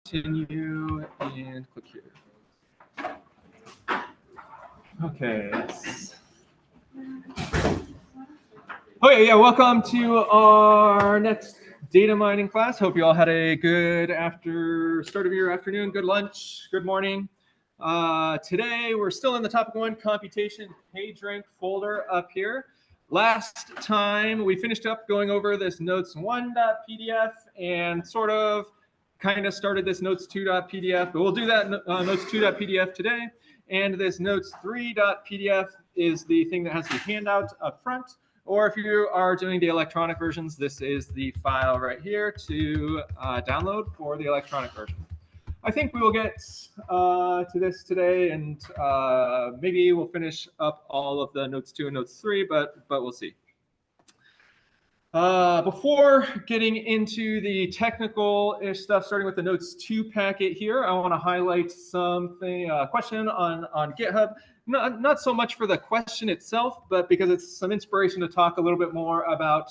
continue and click here. Okay. Okay, yeah, welcome to our next data mining class. Hope you all had a good start of your afternoon, good lunch, good morning. Today, we're still in the topic one computation PageRank folder up here. Last time, we finished up going over this notes1.pdf and sort of kind of started this notes2.pdf, but we'll do that notes2.pdf today. And this notes3.pdf is the thing that has the handout up front. Or if you are doing the electronic versions, this is the file right here to download for the electronic version. I think we will get to this today, and maybe we'll finish up all of the notes 2 and notes 3, but we'll see. Before getting into the technical-ish stuff, starting with the notes 2 packet here, I want to highlight something, a question on GitHub. Not so much for the question itself, but because it's some inspiration to talk a little bit more about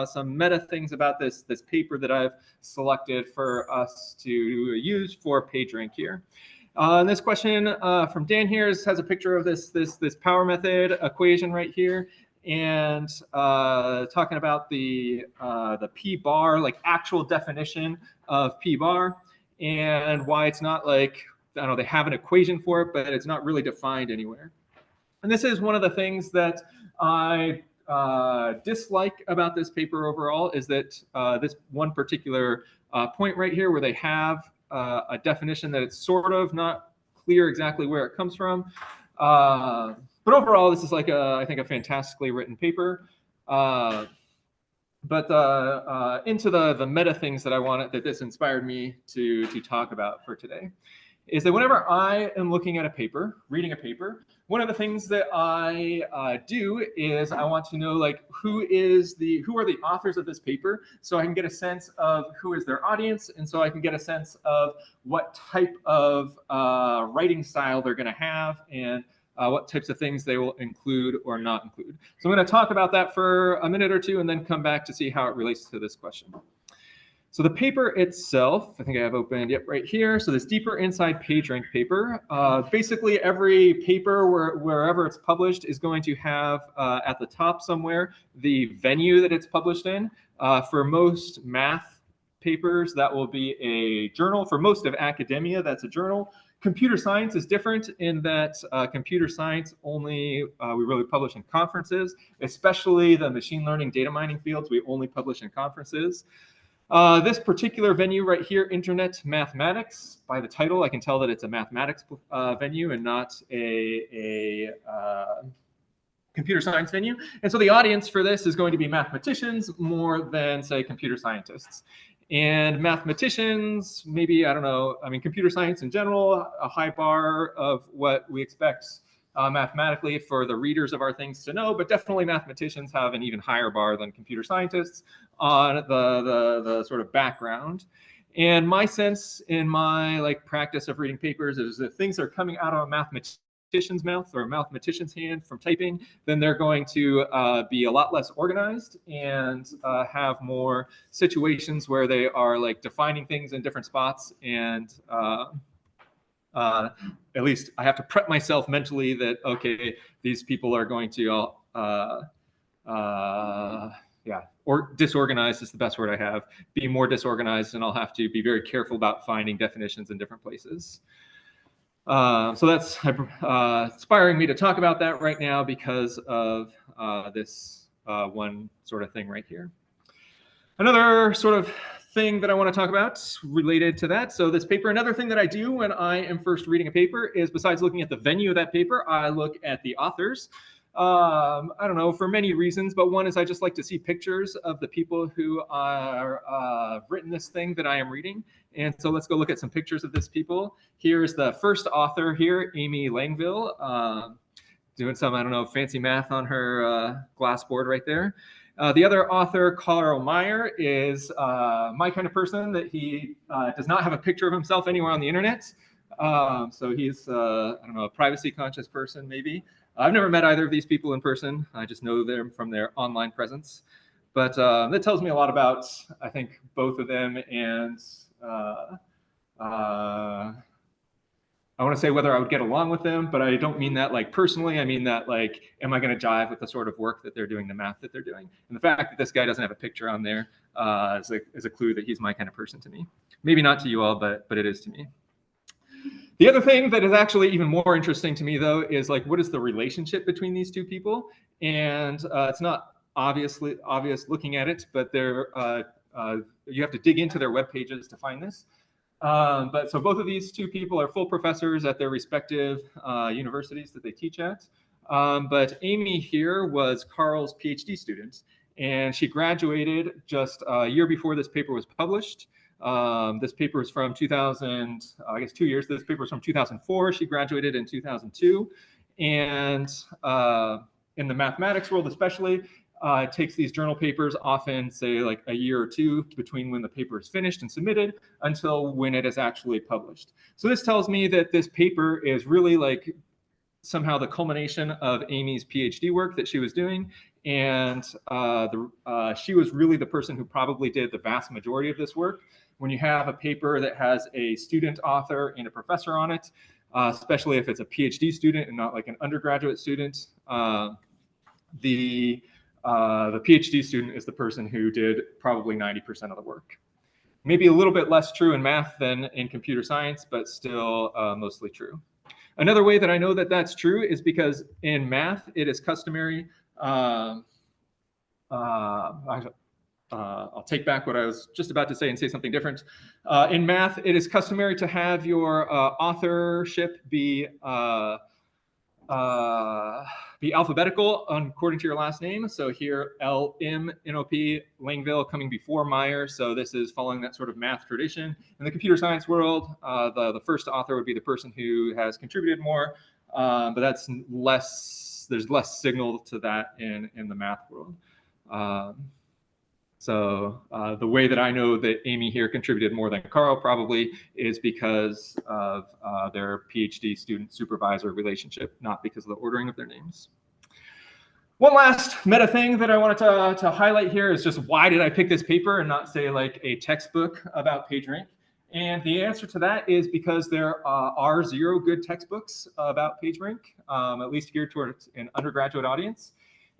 some meta things about this paper that I've selected for us to use for PageRank here. And this question from Dan here has a picture of this power method equation right here, and talking about the p bar, like actual definition of p bar, and why it's not like, I don't know, they have an equation for it, but it's not really defined anywhere. And this is one of the things that I dislike about this paper overall, is that this one particular point right here where they have a definition that it's sort of not clear exactly where it comes from. But overall, this is like I think a fantastically written paper. But into the meta things that this inspired me to talk about for today is that whenever I am looking at a paper, reading a paper, one of the things that I do is I want to know, like, who are the authors of this paper, so I can get a sense of who is their audience, and so I can get a sense of what type of writing style they're going to have, and what types of things they will include or not include. So I'm going to talk about that for a minute or two and then come back to see how it relates to this question. So the paper itself, I think I have opened, yep, right here. So this Deeper Inside PageRank paper, basically every paper wherever it's published is going to have at the top somewhere the venue that it's published in. For most math papers, that will be a journal. For most of academia, that's a journal. Computer science is different in that computer science only we really publish in conferences, especially the machine learning data mining fields, we only publish in conferences. This particular venue right here, Internet Mathematics, by the title, I can tell that it's a mathematics venue and not a computer science venue. And so the audience for this is going to be mathematicians more than, say, computer scientists. And mathematicians, maybe, I don't know, I mean, computer science in general, a high bar of what we expect mathematically for the readers of our things to know, but definitely mathematicians have an even higher bar than computer scientists on the sort of background. And my sense in my practice of reading papers is if things are coming out of a mathematician's mouth or a mathematician's hand from typing, then they're going to be a lot less organized and have more situations where they are defining things in different spots, and at least I have to prep myself mentally that, okay, these people are going to, or disorganized is the best word I have, be more disorganized, and I'll have to be very careful about finding definitions in different places. So that's inspiring me to talk about that right now because of this one sort of thing right here. Another sort of thing that I want to talk about related to that. So this paper, another thing that I do when I am first reading a paper is, besides looking at the venue of that paper, I look at the authors. I don't know, for many reasons, but one is I just like to see pictures of the people who are written this thing that I am reading. And so let's go look at some pictures of this people. Here's the first author here, Amy Langville, doing some, I don't know, fancy math on her glass board right there. The other author, Carl Meyer, is my kind of person that he does not have a picture of himself anywhere on the internet. So he's, I don't know, a privacy conscious person maybe. I've never met either of these people in person. I just know them from their online presence. But that tells me a lot about, I think, both of them and I want to say whether I would get along with them, but I don't mean that like personally. I mean that like, am I going to jive with the sort of work that they're doing, the math that they're doing? And the fact that this guy doesn't have a picture on there is a clue that he's my kind of person to me. Maybe not to you all, but it is to me. The other thing that is actually even more interesting to me, though, is like, what is the relationship between these two people? And it's not obvious looking at it, but you have to dig into their web pages to find this. But so both of these two people are full professors at their respective universities that they teach at. But Amy here was Carl's PhD student, and she graduated just a year before this paper was published. This paper is from 2000, I guess 2 years. This paper is from 2004. She graduated in 2002. And in the mathematics world especially, it takes these journal papers, often say like a year or two between when the paper is finished and submitted until when it is actually published. So this tells me that this paper is really like somehow the culmination of Amy's PhD work that she was doing. And she was really the person who probably did the vast majority of this work. When you have a paper that has a student author and a professor on it, especially if it's a PhD student and not like an undergraduate student, the PhD student is the person who did probably 90% of the work. Maybe a little bit less true in math than in computer science, but still mostly true. Another way that I know that that's true is because in math, it is customary. I'll take back what I was just about to say and say something different. In math, it is customary to have your authorship be alphabetical according to your last name. So here, L-M-N-O-P, Langeville coming before Meyer. So this is following that sort of math tradition. In the computer science world, the first author would be the person who has contributed more, but that's less, there's less signal to that in the math world. So the way that I know that Amy here contributed more than Carl probably is because of their PhD student supervisor relationship, not because of the ordering of their names. One last meta thing that I wanted to highlight here is just why did I pick this paper and not say like a textbook about PageRank? And the answer to that is because there are 0 good textbooks about PageRank, at least geared towards an undergraduate audience.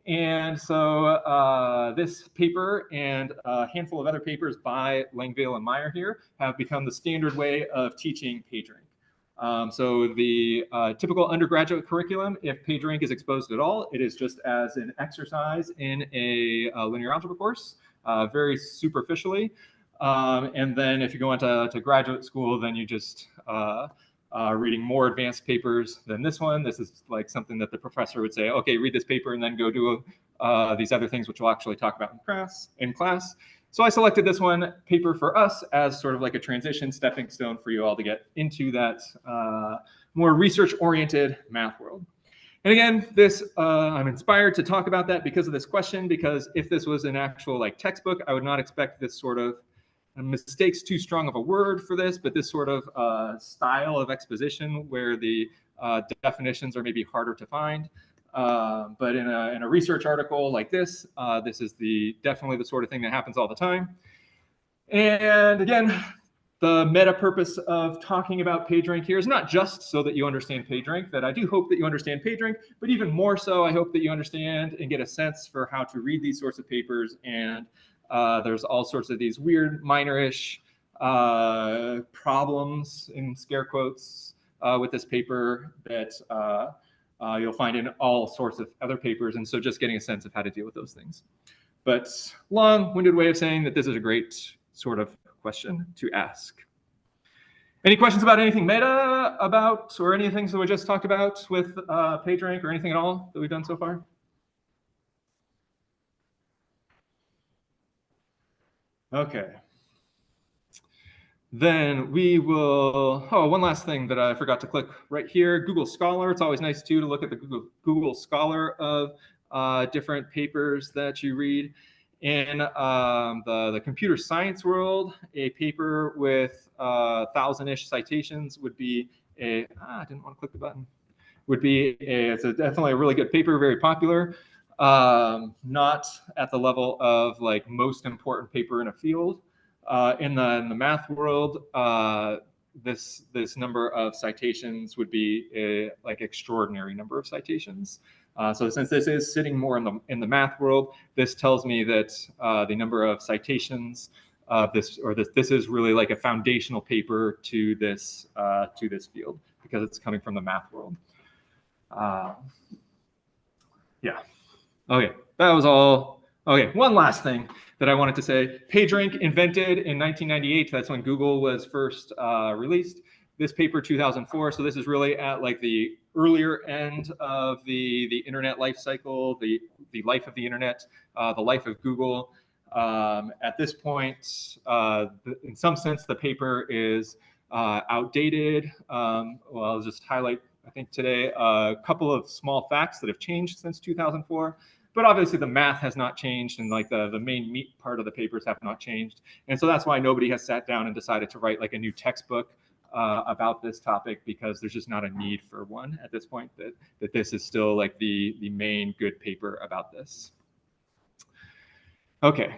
And so this paper and a handful of other papers by Langeville and Meyer here have become the standard way of teaching PageRank. So the typical undergraduate curriculum, if PageRank is exposed at all, it is just as an exercise in a linear algebra course, very superficially. And then if you go into graduate school, then you just reading more advanced papers than this one. This is like something that the professor would say, okay, read this paper and then go do these other things, which we'll actually talk about in class. So I selected this one paper for us as sort of like a transition stepping stone for you all to get into that more research-oriented math world. And again, this I'm inspired to talk about that because of this question, because if this was an actual like textbook, I would not expect this sort of, mistake's too strong of a word for this, but this sort of style of exposition where the definitions are maybe harder to find. But in a research article like this, this is definitely the sort of thing that happens all the time. And again, the meta purpose of talking about PageRank here is not just so that you understand PageRank, that I do hope that you understand PageRank, but even more so, I hope that you understand and get a sense for how to read these sorts of papers. And there's all sorts of these weird minor-ish problems, in scare quotes, with this paper that you'll find in all sorts of other papers. And so just getting a sense of how to deal with those things. But long-winded way of saying that this is a great sort of question to ask. Any questions about anything meta about, or any things that we just talked about with PageRank, or anything at all that we've done so far? Okay. Then we will, one last thing that I forgot to click right here, Google Scholar. It's always nice too to look at the Google Scholar of different papers that you read. In the computer science world, a paper with 1,000-ish citations would be I didn't want to click the button. It's definitely a really good paper, very popular. Not at the level of like most important paper in a field. In the math world, this number of citations would be a like extraordinary number of citations. So since this is sitting more in the math world, this tells me that the number of citations this is really like a foundational paper to this field because it's coming from the math world. Yeah. Okay, that was all. Okay, one last thing that I wanted to say. PageRank invented in 1998. That's when Google was first released. This paper 2004. So this is really at like the earlier end of the internet life cycle, the life of the internet, the life of Google. At this point, in some sense, the paper is outdated. Well, I'll just highlight, I think today, a couple of small facts that have changed since 2004. But obviously the math has not changed, and like the main meat part of the papers have not changed. And so that's why nobody has sat down and decided to write like a new textbook about this topic, because there's just not a need for one at this point, that this is still like the main good paper about this. Okay.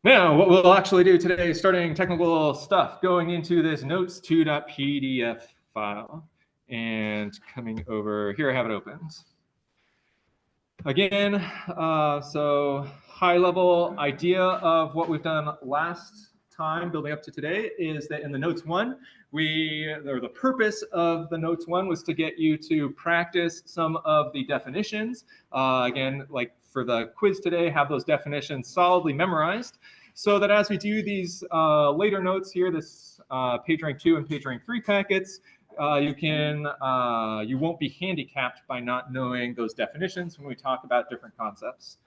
Now, what we'll actually do today is starting technical stuff, going into this notes2.pdf file and coming over here. I have it opened. Again, so high level idea of what we've done last time building up to today is that in the notes one, the purpose of the notes one was to get you to practice some of the definitions. Again, like for the quiz today, have those definitions solidly memorized, so that as we do these later notes here, this PageRank 2 and PageRank 3 packets, you won't be handicapped by not knowing those definitions when we talk about different concepts.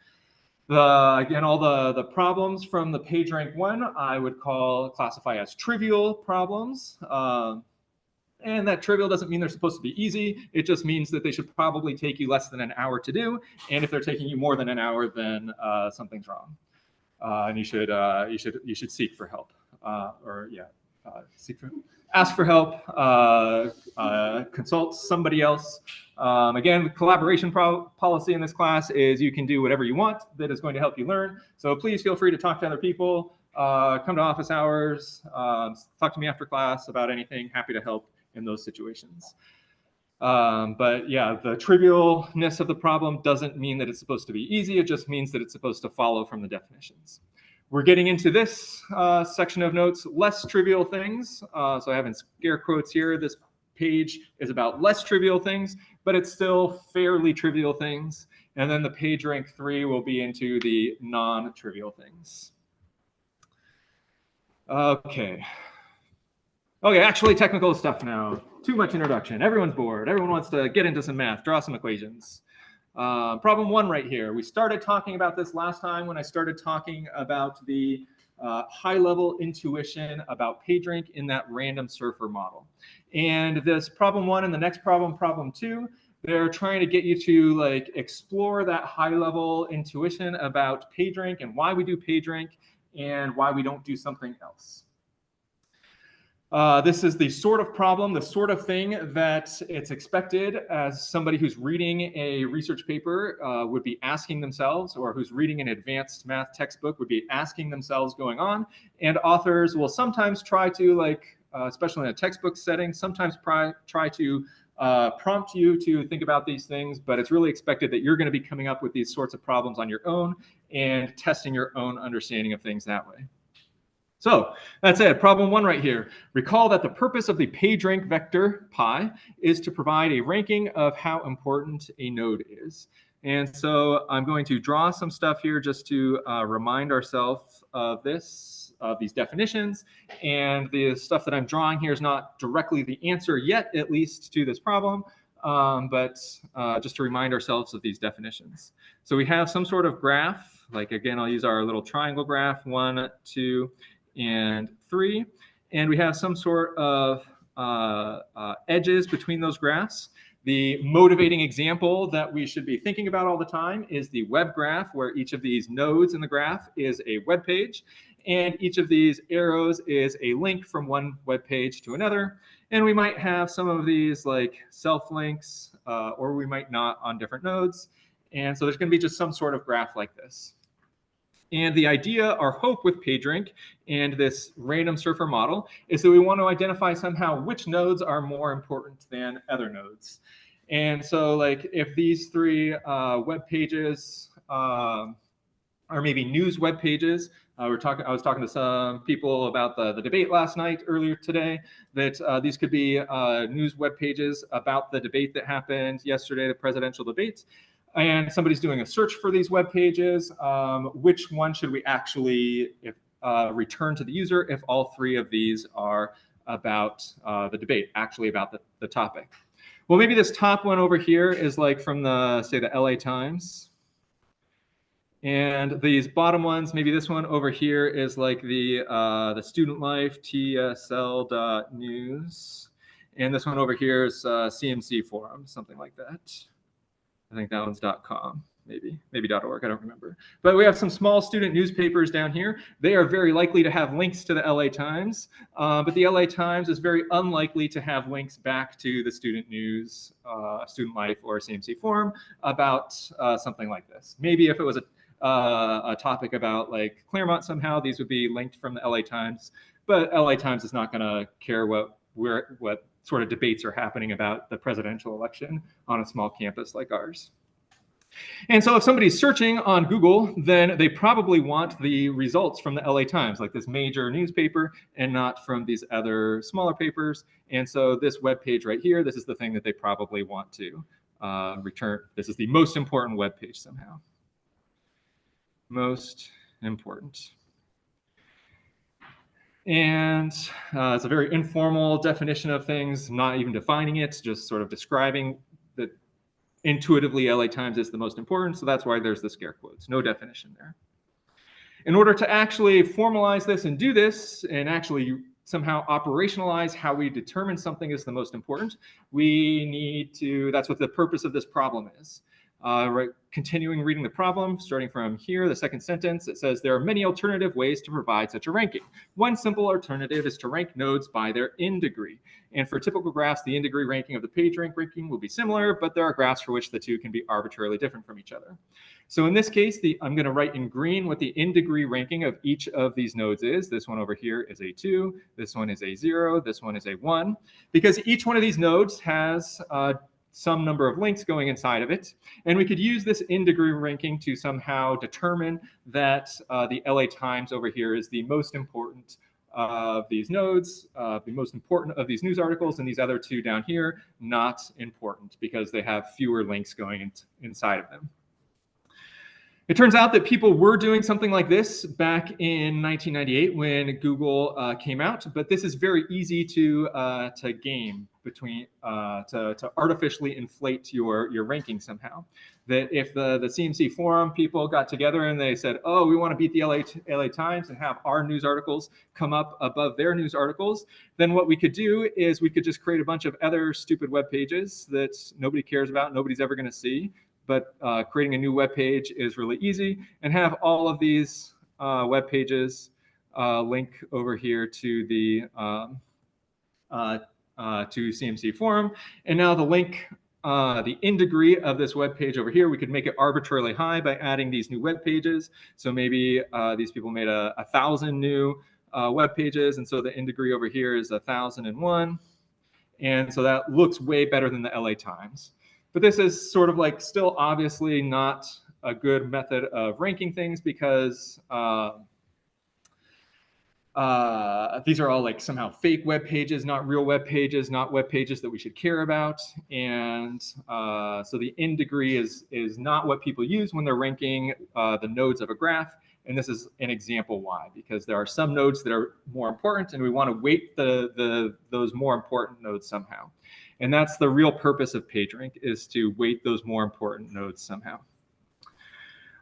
Again, all the problems from the PageRank 1 I would classify as trivial problems. And that trivial doesn't mean they're supposed to be easy. It just means that they should probably take you less than an hour to do. And if they're taking you more than an hour, then something's wrong. And you should seek for help, ask for help, consult somebody else. Again, the collaboration policy in this class is you can do whatever you want that is going to help you learn. So please feel free to talk to other people, come to office hours, talk to me after class about anything. Happy to help in those situations. But yeah, the trivialness of the problem doesn't mean that it's supposed to be easy. It just means that it's supposed to follow from the definitions. We're getting into this section of notes, less trivial things. So I have in scare quotes here, this page is about less trivial things, but it's still fairly trivial things. And then the PageRank 3 will be into the non-trivial things. Okay. Okay, actually technical stuff now. Too much introduction. Everyone's bored. Everyone wants to get into some math, draw some equations. Problem one right here. We started talking about this last time when I started talking about the high-level intuition about PageRank in that random surfer model. And this problem one and the next problem, problem two, they're trying to get you to like explore that high-level intuition about PageRank and why we do PageRank and why we don't do something else. This is the sort of problem, the sort of thing that it's expected as somebody who's reading a research paper would be asking themselves, or who's reading an advanced math textbook would be asking themselves going on. And authors will sometimes try to, like, especially in a textbook setting, sometimes try to prompt you to think about these things, but it's really expected that you're going to be coming up with these sorts of problems on your own and testing your own understanding of things that way. So that's it, problem one right here. Recall that the purpose of the PageRank vector pi is to provide a ranking of how important a node is. And so I'm going to draw some stuff here just to remind ourselves of these definitions. And the stuff that I'm drawing here is not directly the answer yet, at least to this problem, but just to remind ourselves of these definitions. So we have some sort of graph, like again, I'll use our little triangle graph, 1, 2, and 3, and we have some sort of edges between those graphs. The motivating example that we should be thinking about all the time is the web graph, where each of these nodes in the graph is a web page, and each of these arrows is a link from one web page to another. And we might have some of these like self-links, or we might not on different nodes. And so there's going to be just some sort of graph like this. And the idea, our hope with pagerank and this random surfer model is that we want to identify somehow which nodes are more important than other nodes. And so like if these three web pages or maybe news web pages. I was talking to some people about the debate last night, earlier today, that these could be news web pages about the debate that happened yesterday, the presidential debates. And somebody's doing a search for these web pages. Which one should we actually return to the user if all three of these are about the debate, actually about the topic? Well, maybe this top one over here is like from the, say, the LA Times. And these bottom ones, maybe this one over here is like the student life tsl.news. And this one over here is CMC forum, something like that. I think that one's .com, maybe .org, I don't remember. But we have some small student newspapers down here. They are very likely to have links to the LA Times, but the LA Times is very unlikely to have links back to the student news, student life, or CMC forum about something like this. Maybe if it was a topic about like Claremont somehow, these would be linked from the LA Times, but LA Times is not going to care what sort of debates are happening about the presidential election on a small campus like ours. And so if somebody's searching on Google, then they probably want the results from the LA Times, like this major newspaper, and not from these other smaller papers. And so this web page right here, this is the thing that they probably want to return. This is the most important web page somehow. Most important. And it's a very informal definition of things, not even defining it, just sort of describing that intuitively LA Times is the most important. So that's why there's the scare quotes, no definition there. In order to actually formalize this and do this and actually somehow operationalize how we determine something is the most important, we need to, that's what the purpose of this problem is. Right, continuing reading the problem, starting from here, the second sentence, it says there are many alternative ways to provide such a ranking. One simple alternative is to rank nodes by their in degree. And for typical graphs, the in degree ranking of the PageRank ranking will be similar, but there are graphs for which the two can be arbitrarily different from each other. So in this case, I'm going to write in green what the in degree ranking of each of these nodes is. This one over here is A2, this one is A0, this one is A1, because each one of these nodes has some number of links going inside of it. And we could use this in degree ranking to somehow determine that the LA Times over here is the most important of these nodes, the most important of these news articles, and these other two down here, not important because they have fewer links going inside of them. It turns out that people were doing something like this back in 1998 when Google came out, but this is very easy to game between to artificially inflate your ranking somehow. That if the CMC forum people got together and they said, oh, we want to beat the LA Times and have our news articles come up above their news articles, then what we could do is we could just create a bunch of other stupid web pages that nobody cares about, nobody's ever going to see. But creating a new web page is really easy, and have all of these web pages link over here to the to CMC forum. And now the link, the in degree of this web page over here, we could make it arbitrarily high by adding these new web pages. So maybe these people made 1,000 new web pages, and so the in degree over here is 1,001. And so that looks way better than the LA Times. But this is sort of like still obviously not a good method of ranking things because these are all like somehow fake web pages, not real web pages, not web pages that we should care about. And so the in degree is not what people use when they're ranking the nodes of a graph. And this is an example why, because there are some nodes that are more important and we want to weight those more important nodes somehow. And that's the real purpose of PageRank, is to weight those more important nodes somehow.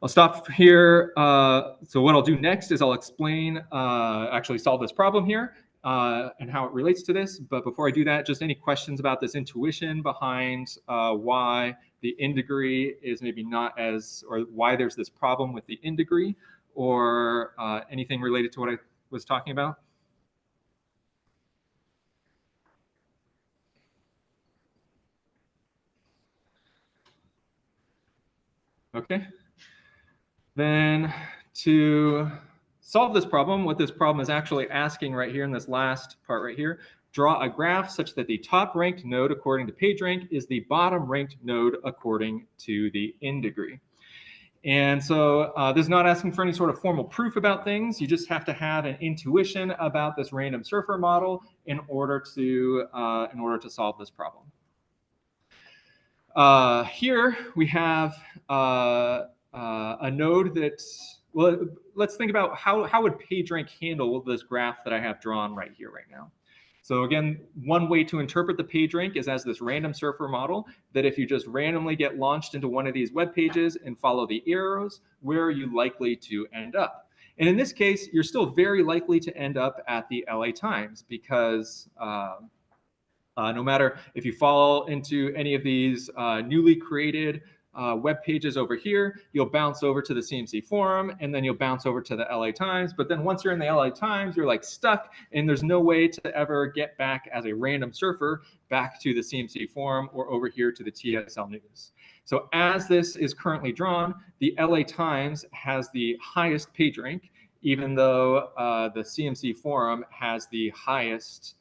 I'll stop here. So what I'll do next is I'll explain, actually solve this problem here and how it relates to this. But before I do that, just any questions about this intuition behind why the in degree is maybe not as, or why there's this problem with the in degree, or anything related to what I was talking about? Okay. Then to solve this problem, what this problem is actually asking right here in this last part right here, draw a graph such that the top ranked node according to PageRank is the bottom ranked node according to the in degree. And so this is not asking for any sort of formal proof about things. You just have to have an intuition about this random surfer model in order to solve this problem. Here we have a node that, well, let's think about how would PageRank handle this graph that I have drawn right here right now. So again, one way to interpret the PageRank is as this random surfer model, that if you just randomly get launched into one of these web pages and follow the arrows, where are you likely to end up? And in this case, you're still very likely to end up at the LA Times because no matter if you fall into any of these newly created web pages over here, you'll bounce over to the CMC forum and then you'll bounce over to the LA Times. But then once you're in the LA Times, you're like stuck and there's no way to ever get back as a random surfer back to the CMC forum or over here to the TSL News. So as this is currently drawn, the LA Times has the highest PageRank, even though the CMC forum has the highest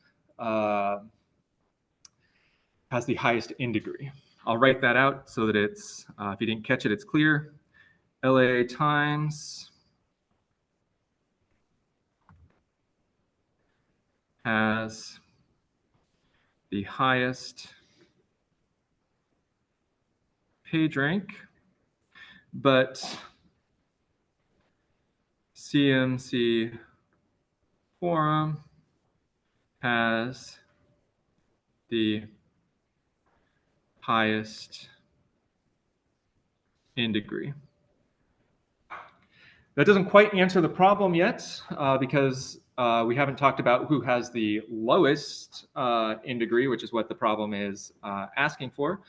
in degree. I'll write that out so that it's, if you didn't catch it, it's clear. LA Times has the highest PageRank, but CMC forum has the highest in degree. That doesn't quite answer the problem yet because we haven't talked about who has the lowest in degree, which is what the problem is asking for.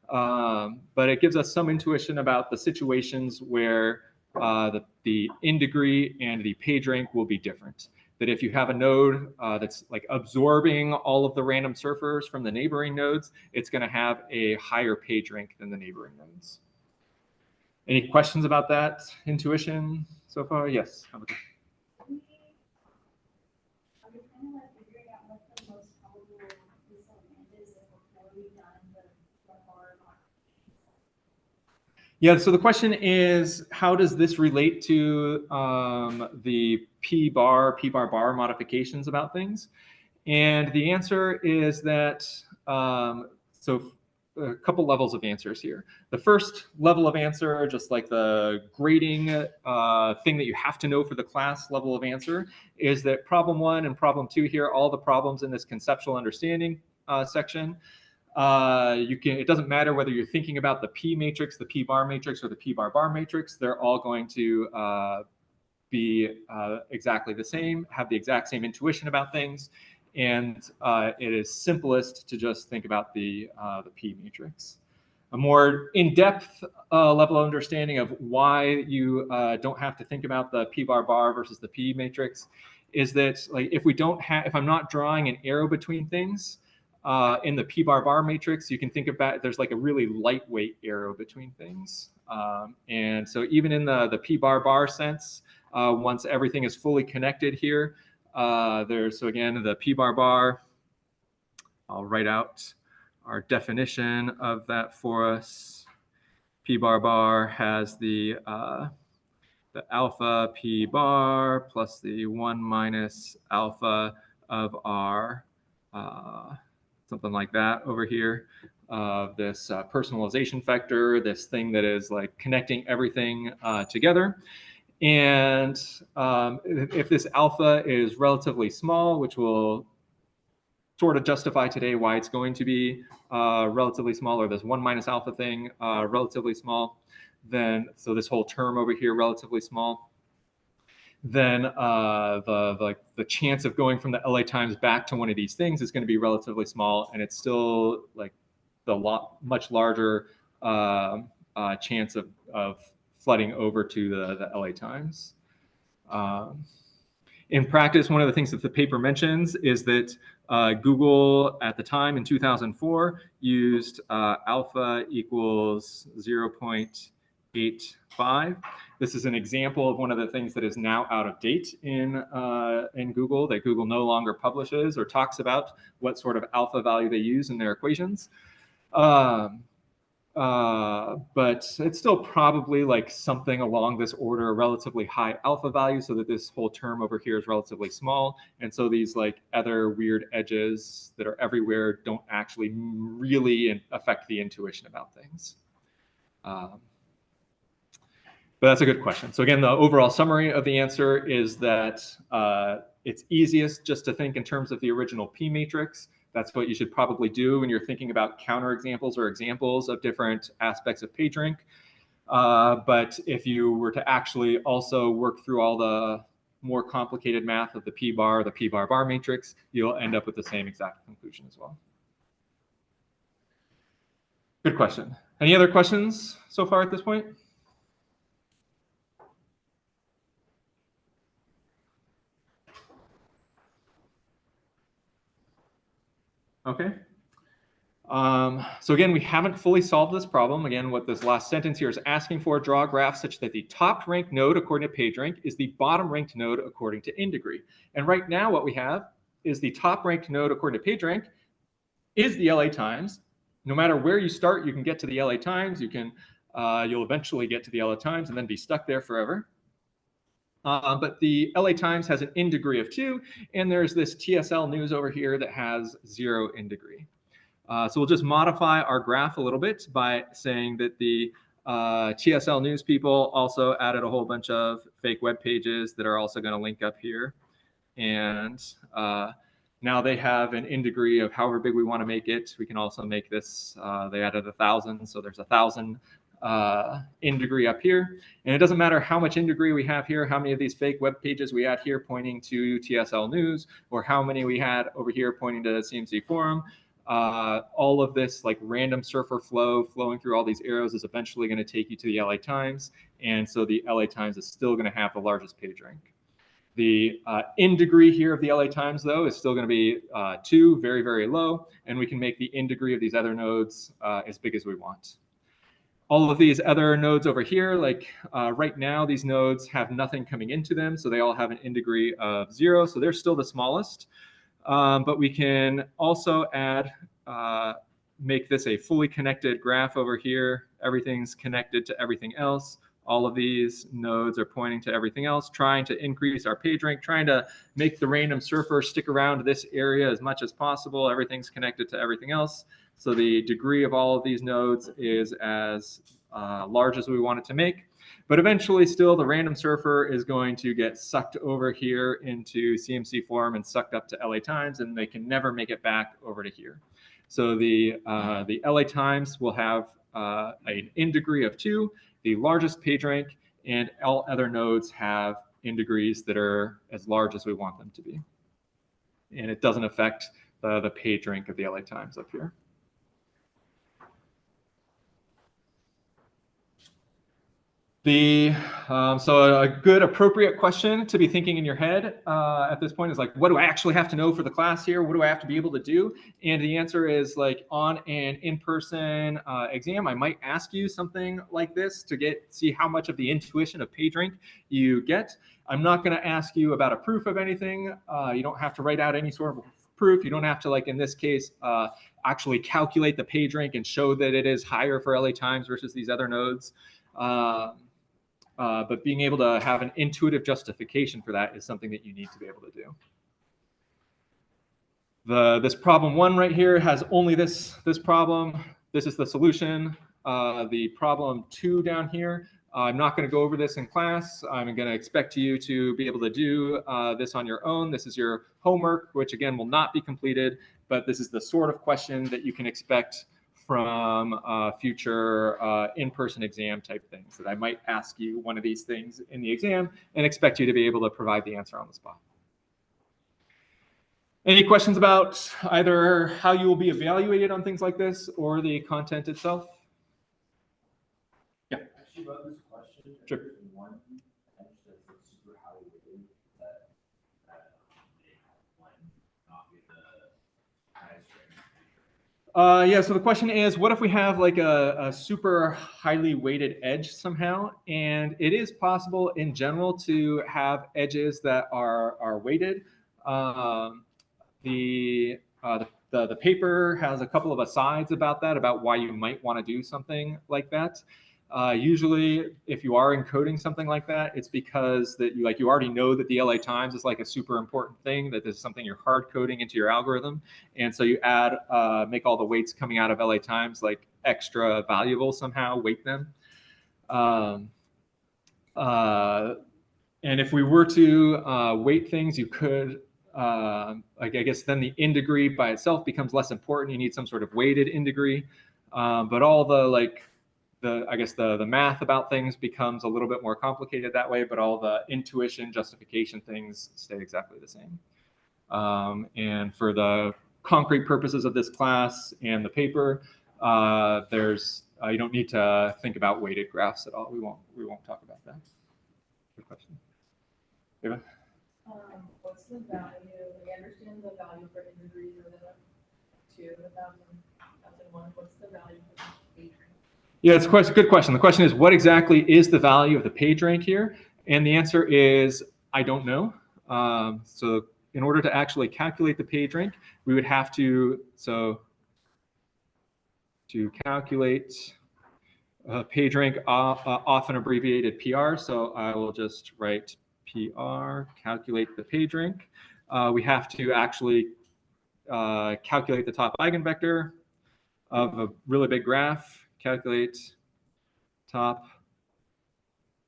But it gives us some intuition about the situations where the in degree and the PageRank will be different. That if you have a node that's like absorbing all of the random surfers from the neighboring nodes, it's going to have a higher PageRank than the neighboring nodes. Any questions about that intuition so far? Yes. Yeah, so the question is, how does this relate to the p-bar modifications about things? And the answer is that, so a couple levels of answers here. The first level of answer, just like the grading thing that you have to know for the class level of answer, is that problem 1 and problem 2 here, all the problems in this conceptual understanding section, it doesn't matter whether you're thinking about the P matrix, the P bar matrix, or the P bar bar matrix, they're all going to be exactly the same, have the exact same intuition about things. And it is simplest to just think about the P matrix. A more in-depth level of understanding of why you don't have to think about the P bar bar versus the P matrix is that, like, if I'm not drawing an arrow between things, in the P bar bar matrix, you can think about there's like a really lightweight arrow between things. And so even in the P bar bar sense, once everything is fully connected here, so again, the P bar bar, I'll write out our definition of that for us. P bar bar has the alpha P bar plus the 1 minus alpha of our something like that over here, this personalization vector, this thing that is like connecting everything together. And if this alpha is relatively small, which will sort of justify today why it's going to be relatively small, or this 1 minus alpha thing relatively small, then so this whole term over here relatively small, then the chance of going from the LA Times back to one of these things is going to be relatively small, and it's still like much larger chance of flooding over to the LA Times. In practice, one of the things that the paper mentions is that Google at the time in 2004 used alpha equals 0.8 85. This is an example of one of the things that is now out of date in Google, that Google no longer publishes or talks about what sort of alpha value they use in their equations. But it's still probably like something along this order, a relatively high alpha value, so that this whole term over here is relatively small. And so these like other weird edges that are everywhere don't actually really affect the intuition about things. But that's a good question. So again, the overall summary of the answer is that it's easiest just to think in terms of the original P matrix. That's what you should probably do when you're thinking about counterexamples or examples of different aspects of PageRank. But if you were to actually also work through all the more complicated math of the P-bar, the P-bar-bar matrix, you'll end up with the same exact conclusion as well. Good question. Any other questions so far at this point? Okay. So again, we haven't fully solved this problem. Again, what this last sentence here is asking for: draw a graph such that the top ranked node according to PageRank is the bottom ranked node according to indegree. And right now what we have is the top ranked node according to PageRank is the LA Times. No matter where you start, you can get to the LA Times. You'll eventually get to the LA Times and then be stuck there forever. But the LA Times has an indegree of 2, and there's this TSL News over here that has 0 indegree. So we'll just modify our graph a little bit by saying that the TSL News people also added a whole bunch of fake web pages that are also going to link up here. And now they have an indegree of however big we want to make it. We can also make this, they added 1,000, so there's 1,000 indegree up here. And it doesn't matter how much indegree we have here, how many of these fake web pages we add here pointing to TSL News, or how many we had over here pointing to CMC Forum. All of this like random surfer flow flowing through all these arrows is eventually going to take you to the LA Times. And so the LA Times is still going to have the largest page rank. The indegree here of the LA Times, though, is still going to be 2, very, very low. And we can make the indegree of these other nodes as big as we want. All of these other nodes over here, like right now, these nodes have nothing coming into them. So they all have an indegree of 0. So they're still the smallest. But we can also add, make this a fully connected graph over here. Everything's connected to everything else. All of these nodes are pointing to everything else, trying to increase our page rank, trying to make the random surfer stick around this area as much as possible. Everything's connected to everything else. So the degree of all of these nodes is as large as we want it to make. But eventually still the random surfer is going to get sucked over here into CMC Forum and sucked up to LA Times, and they can never make it back over to here. So the LA Times will have an indegree of 2, the largest page rank, and all other nodes have indegrees that are as large as we want them to be. And it doesn't affect the page rank of the LA Times up here. So a good appropriate question to be thinking in your head at this point is like, what do I actually have to know for the class here? What do I have to be able to do? And the answer is like on an in-person exam, I might ask you something like this to see how much of the intuition of PageRank you get. I'm not going to ask you about a proof of anything. You don't have to write out any sort of proof. You don't have to, like in this case, actually calculate the PageRank and show that it is higher for LA Times versus these other nodes. But being able to have an intuitive justification for that is something that you need to be able to do. This problem 1 right here has only this problem. This is the solution. The problem 2 down here, I'm not going to go over this in class. I'm going to expect you to be able to do this on your own. This is your homework, which again will not be completed, but this is the sort of question that you can expect from future in-person exam type things, that I might ask you one of these things in the exam and expect you to be able to provide the answer on the spot. Any questions about either how you will be evaluated on things like this or the content itself? Yeah. Actually, about this question, sure. There's one edge that's like super highly weighted that they have one not be the highest ranked. Yeah, so the question is, what if we have like a super highly weighted edge somehow? And it is possible in general to have edges that are weighted. Um, the paper has a couple of asides about that, about why you might want to do something like that. Usually, if you are encoding something like that, it's because that you already know that the LA Times is like a super important thing, that this is something you're hard coding into your algorithm, and so you add make all the weights coming out of LA Times like extra valuable somehow, weight them. Um, uh, and if we were to weight things, you could, like I guess then the in degree by itself becomes less important. You need some sort of weighted in degree. But all I guess the math about things becomes a little bit more complicated that way, but all the intuition, justification things stay exactly the same. And for the concrete purposes of this class and the paper, you don't need to think about weighted graphs at all. We won't talk about that. Good question. Eva? What's the value? I understand the value for in degrees or the 1001. What's the value for the pagerank? Yeah, it's a good question. The question is, what exactly is the value of the pagerank here? And the answer is, I don't know. So in order to actually calculate the pagerank, we would have to calculate PageRank, often abbreviated PR. So I will just write PR, calculate the PageRank. We have to actually calculate the top eigenvector of a really big graph, calculate top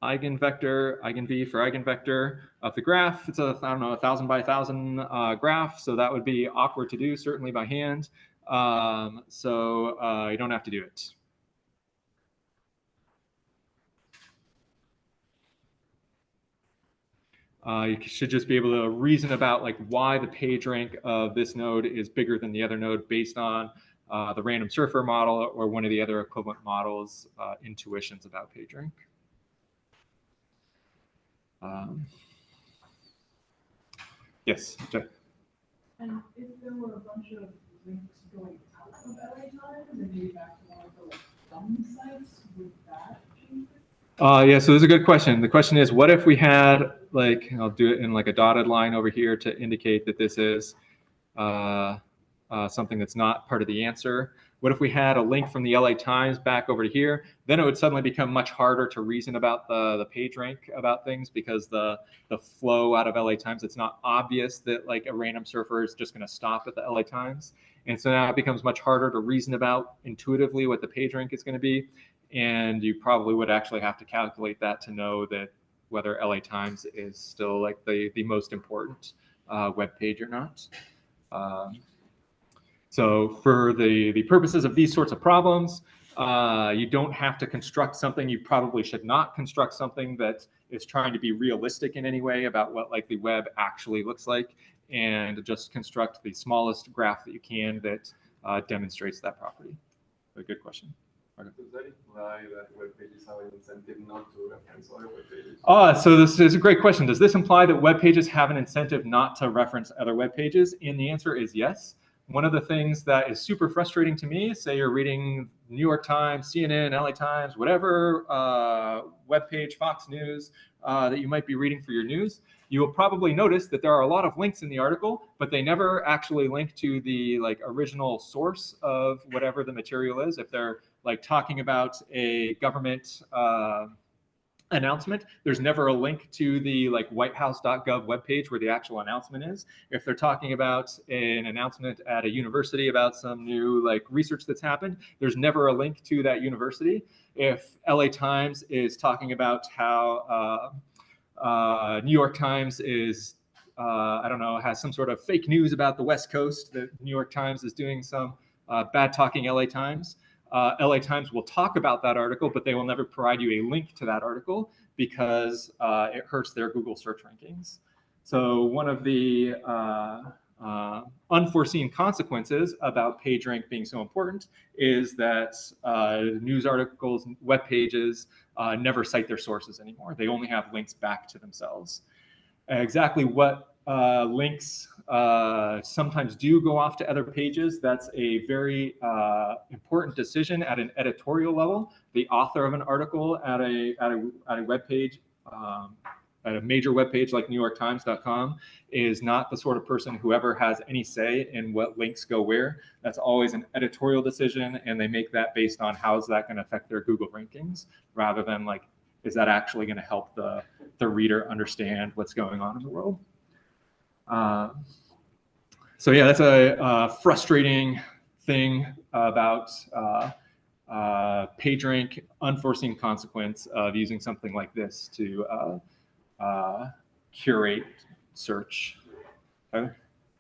eigenvector, eigenv for eigenvector of the graph. It's a, I don't know, 1,000 by 1,000 graph. So that would be awkward to do, certainly by hand. So you don't have to do it. You should just be able to reason about like why the page rank of this node is bigger than the other node based on the random surfer model or one of the other equivalent models' intuitions about page rank. Yes, Jeff. And if there were a bunch of links going out of LA Times and maybe back to one of the like thumb sites, would that change it? Yeah, so this is a good question. The question is, what if we had, like, I'll do it in like a dotted line over here to indicate that this is something that's not part of the answer. What if we had a link from the LA Times back over to here? Then it would suddenly become much harder to reason about the page rank about things, because the flow out of LA Times, it's not obvious that like a random surfer is just going to stop at the LA Times. And so now it becomes much harder to reason about intuitively what the page rank is going to be. And you probably would actually have to calculate that to know that whether LA Times is still like the most important web page or not. So for the purposes of these sorts of problems, you don't have to construct something. You probably should not construct something that is trying to be realistic in any way about what like the web actually looks like, and just construct the smallest graph that you can that demonstrates that property. A good question. Does that imply that web pages have an incentive not to reference other web pages? So this is a great question. Does this imply that web pages have an incentive not to reference other web pages? And the answer is yes. One of the things that is super frustrating to me, say you're reading New York Times, CNN, LA Times, whatever web page, Fox News that you might be reading for your news, you will probably notice that there are a lot of links in the article, but they never actually link to the like original source of whatever the material is. If they're like talking about a government announcement, there's never a link to the like whitehouse.gov webpage where the actual announcement is. If they're talking about an announcement at a university about some new like research that's happened, there's never a link to that university. If LA Times is talking about how New York Times is I don't know, has some sort of fake news about the West Coast, that New York Times is doing some bad talking LA Times, LA Times will talk about that article, but they will never provide you a link to that article because it hurts their Google search rankings. So one of the unforeseen consequences about PageRank being so important is that news articles, web pages never cite their sources anymore. They only have links back to themselves. Exactly what links sometimes do go off to other pages. That's a very important decision at an editorial level. The author of an article at a web page, at a major web page like NewYorkTimes.com, is not the sort of person who ever has any say in what links go where. That's always an editorial decision, and they make that based on how is that going to affect their Google rankings, rather than like, is that actually going to help the reader understand what's going on in the world. So yeah, that's a frustrating thing about PageRank, unforeseen consequence of using something like this to curate search. Okay.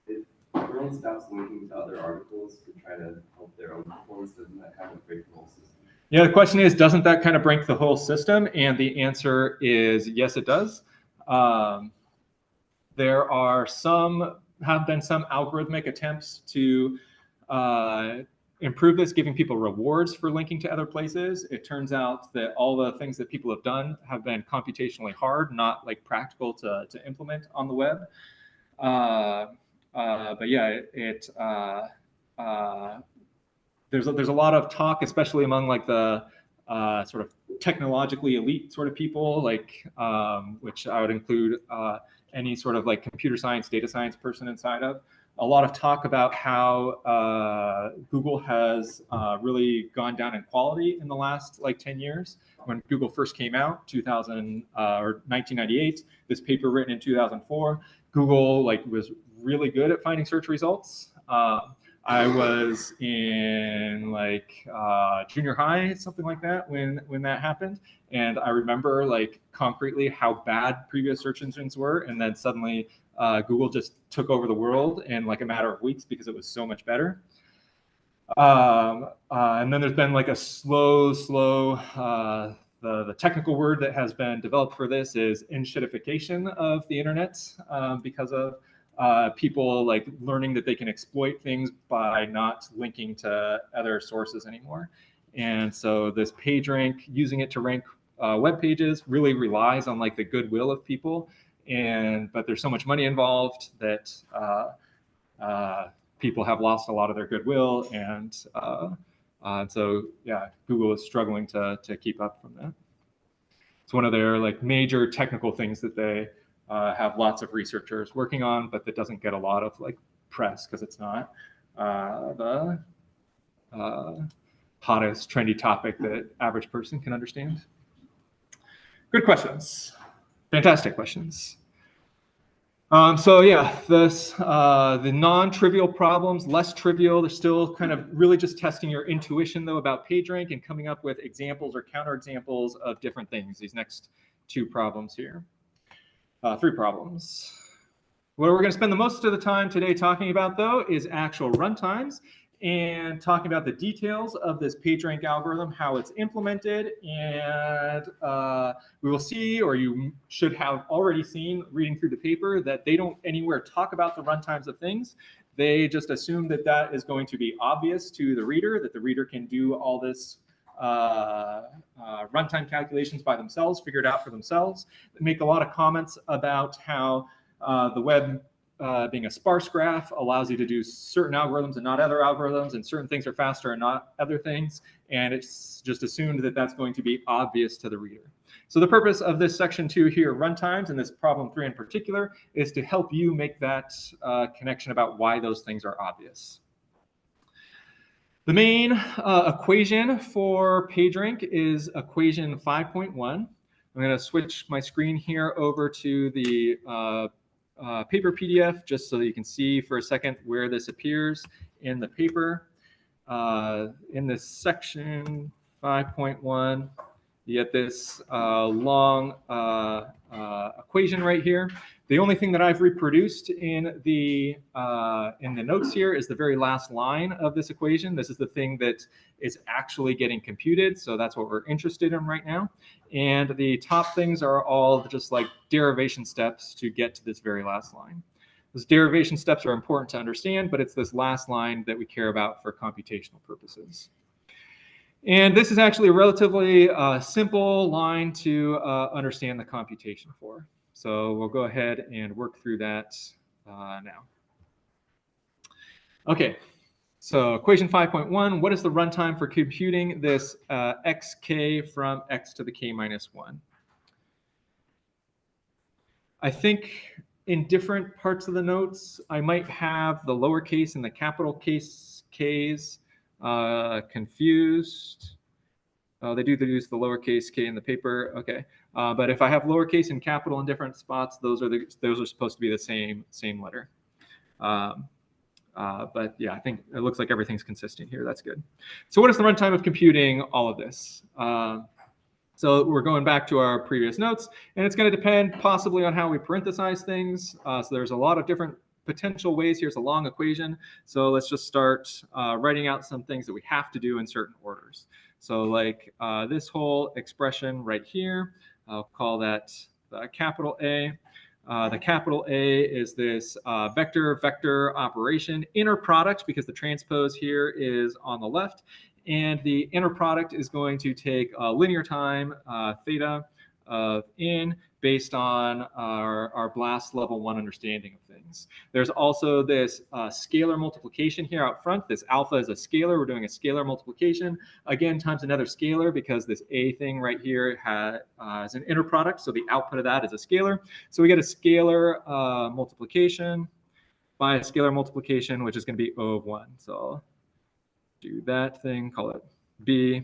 If everyone stops linking to other articles to try to help their own performance, doesn't that kind of break the whole system? Yeah, the question is, doesn't that kind of break the whole system? And the answer is yes, it does. There have been some algorithmic attempts to improve this, giving people rewards for linking to other places. It turns out that all the things that people have done have been computationally hard, not like practical to implement on the web. But yeah, there's a lot of talk, especially among like the sort of technologically elite sort of people, like which I would include any sort of like computer science, data science person inside of. A lot of talk about how Google has really gone down in quality in the last like 10 years. When Google first came out, 2000 or 1998, this paper written in 2004, Google like was really good at finding search results. I was in like junior high, something like that, when that happened, and I remember like concretely how bad previous search engines were, and then suddenly Google just took over the world in like a matter of weeks because it was so much better. And then there's been like a slow, the technical word that has been developed for this is enshittification of the internet, because of people like learning that they can exploit things by not linking to other sources anymore. And so this PageRank, using it to rank web pages, really relies on like the goodwill of people. But there's so much money involved that people have lost a lot of their goodwill, and so yeah, Google is struggling to keep up from that. It's one of their like major technical things that they have lots of researchers working on, but that doesn't get a lot of like press because it's not the hottest trendy topic that average person can understand. Good questions. Fantastic questions. So yeah, the non-trivial problems, less trivial. They're still kind of really just testing your intuition though about PageRank and coming up with examples or counterexamples of different things. These next two problems here, three problems. What we're going to spend the most of the time today talking about though is actual runtimes, and talking about the details of this PageRank algorithm, how it's implemented, and we will see, or you should have already seen reading through the paper, that they don't anywhere talk about the runtimes of things. They just assume that that is going to be obvious to the reader, that the reader can do all this runtime calculations by themselves, figure it out for themselves. They make a lot of comments about how the web, being a sparse graph, allows you to do certain algorithms and not other algorithms, and certain things are faster and not other things, and it's just assumed that that's going to be obvious to the reader. So the purpose of this section 2 here, runtimes, and this problem 3 in particular, is to help you make that connection about why those things are obvious. The main equation for PageRank is equation 5.1. I'm going to switch my screen here over to the paper PDF, just so that you can see for a second where this appears in the paper. In this section 5.1, you get this long equation right here. The only thing that I've reproduced in the notes here is the very last line of this equation. This is the thing that is actually getting computed, so that's what we're interested in right now. And the top things are all just like derivation steps to get to this very last line. Those derivation steps are important to understand, but it's this last line that we care about for computational purposes. And this is actually a relatively simple line to understand the computation for. So we'll go ahead and work through that now. Okay, so equation 5.1, what is the runtime for computing this xk from x to the k minus 1? I think in different parts of the notes, I might have the lowercase and the capital case k's confused. They do use the lowercase k in the paper, okay. But if I have lowercase and capital in different spots, those are supposed to be the same letter. But yeah, I think it looks like everything's consistent here. That's good. So what is the runtime of computing all of this? So we're going back to our previous notes, and it's going to depend possibly on how we parenthesize things. So there's a lot of different potential ways. Here's a long equation. So let's just start writing out some things that we have to do in certain orders. So like this whole expression right here, I'll call that capital A. The capital A is this vector operation, inner product, because the transpose here is on the left. And the inner product is going to take linear time, theta of n, based on our BLAST level 1 understanding of things. There's also this scalar multiplication here out front. This alpha is a scalar. We're doing a scalar multiplication, again, times another scalar, because this A thing right here has an inner product. So the output of that is a scalar. So we get a scalar multiplication by a scalar multiplication, which is going to be O of 1. So do that thing, call it b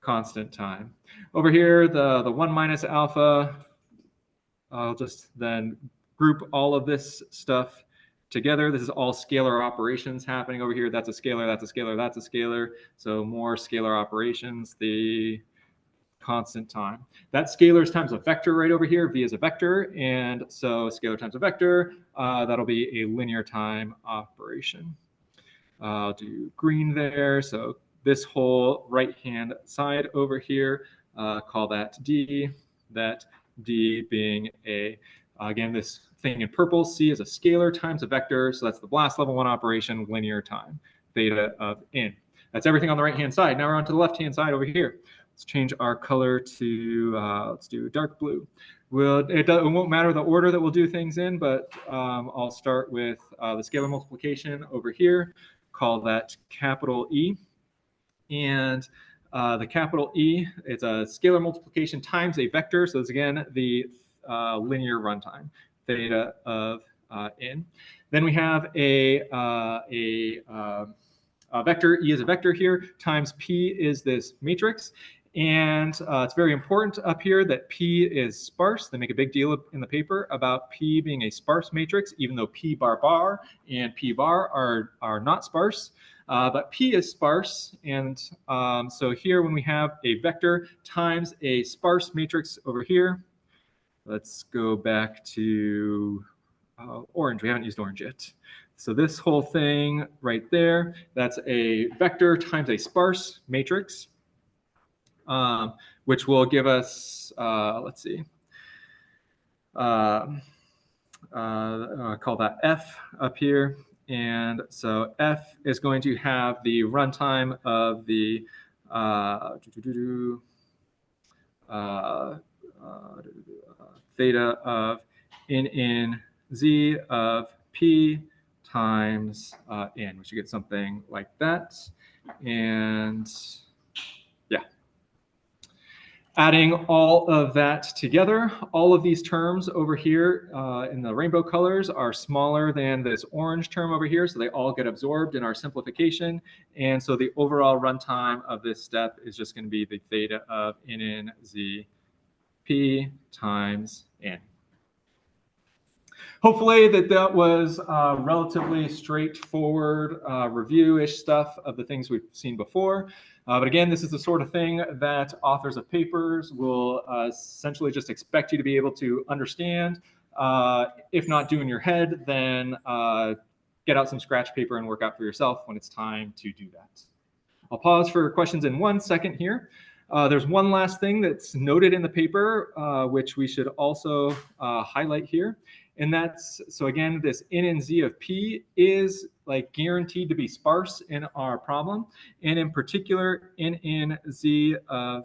constant time. Over here, the 1 minus alpha, I'll just then group all of this stuff together. This is all scalar operations happening over here. That's a scalar, that's a scalar, that's a scalar. So more scalar operations, the constant time. That scalar is times a vector right over here. V is a vector, and so scalar times a vector, that'll be a linear time operation. I'll do green there. So this whole right-hand side over here, call that D, that D being again, this thing in purple, C is a scalar times a vector. So that's the BLAST level 1 operation, linear time, theta of n. That's everything on the right-hand side. Now we're on to the left-hand side over here. Let's change our color to, let's do dark blue. It won't matter the order that we'll do things in, but I'll start with the scalar multiplication over here. Call that capital E. And the capital E, it's a scalar multiplication times a vector. So it's, again, the linear runtime, theta of n. Then we have a vector, E is a vector here, times P is this matrix. And it's very important up here that P is sparse. They make a big deal in the paper about P being a sparse matrix, even though P bar bar and P bar are not sparse. But P is sparse. And so here when we have a vector times a sparse matrix over here, let's go back to orange. We haven't used orange yet. So this whole thing right there, that's a vector times a sparse matrix. Which will give us, let's see, call that F up here. And so F is going to have the runtime of the theta of n z of P times n, which you get something like that. And yeah. Adding all of that together, all of these terms over here in the rainbow colors are smaller than this orange term over here, so they all get absorbed in our simplification. And so the overall runtime of this step is just going to be the theta of n z p times n. Hopefully that was relatively straightforward review-ish stuff of the things we've seen before. But again, this is the sort of thing that authors of papers will essentially just expect you to be able to understand. If not do in your head, then get out some scratch paper and work out for yourself when it's time to do that. I'll pause for questions in 1 second here. There's one last thing that's noted in the paper, which we should also highlight here. And that's, so again, this n and z of p is like guaranteed to be sparse in our problem. And in particular, n and z of